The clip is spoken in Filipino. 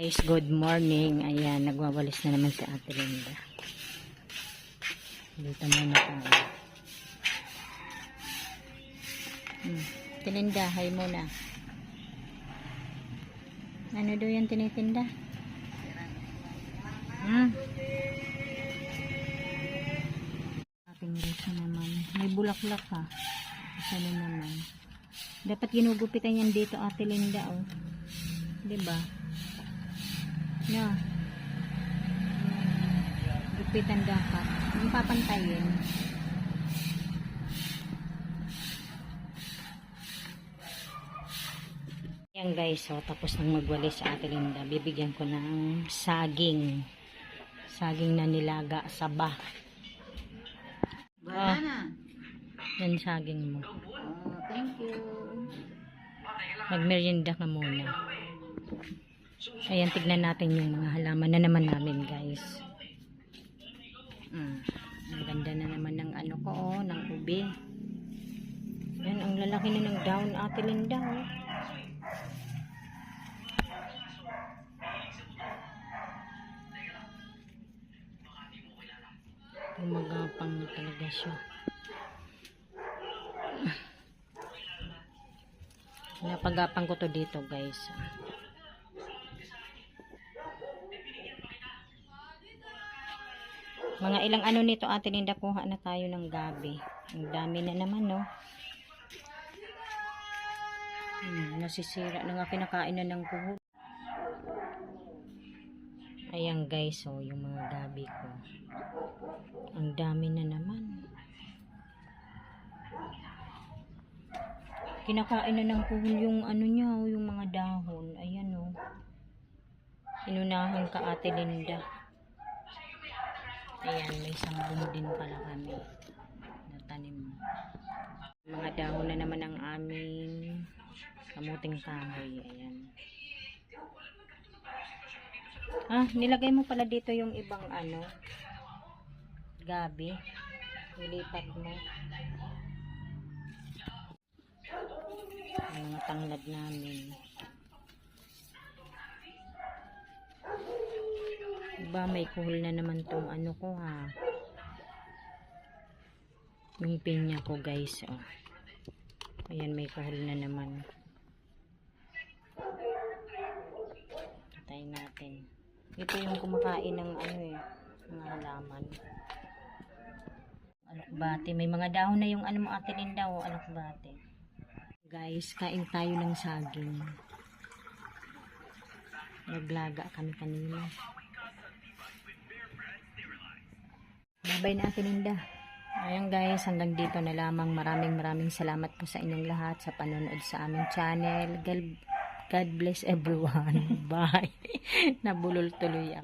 Guys, good morning. Ayan, nagwawalis na naman si Ate Linda. Dito muna tayo. Ate Linda, hi muna. Ano daw yung tinitinda? Ating resa naman. May bulaklak ha. Isa na naman. Dapat ginugupitan yan dito, Ate Linda, oh. Diba? No. Gupitan dapat. Ang papantayin. Yan guys, so tapos nang magwalis sa Ate Linda, bibigyan ko ng saging. Saging na nilaga sa bah. Banana. Yan saging mo. Oh, thank you. Magmerienda ka muna. Ayan, tignan natin yung mga halaman na naman namin guys. Ang ganda na naman ng ano ko, oh, ng ubi. Yan, ang lalaki na ng down, Ate Linda, oh. Umagapang na talaga siya. Napagapang ko to dito guys. Mga ilang ano nito Ate Linda, kuha na tayo ng gabi. Ang dami na naman, no. Nasisira na nga, kinakain na ng kuhol. Ayan guys, oh, yung mga gabi ko. Ang dami na naman. Kinakain na ng kuhol yung ano niya, oh, yung mga dahon. Ayan, oh. Inunahan ka Ate Linda. Ayan, may sambong din pala kami na tanim. Mga dahon na naman ang aming kamuting kahoy. Ayan. Nilagay mo pala dito yung ibang ano, gabi. Ilipat mo. Ang mga tanglad namin. Diba, may kuhol na naman tong ano ko ha. Yung pinya ko guys, oh. Ayan, may kuhol na naman. Patay natin. Ito yung kumakain ng ano eh, mga halaman. Alokbate. May mga dahon na yung ano mo Ate Linda, oh, alokbate. Guys, kain tayo ng saging. Naglaga kami kanina. Bye-bye na Ate Linda. Ayan guys, hanggang dito na lamang. Maraming salamat po sa inyong lahat sa panonood sa aming channel. God bless everyone. Bye. Nabulol tuloy ako.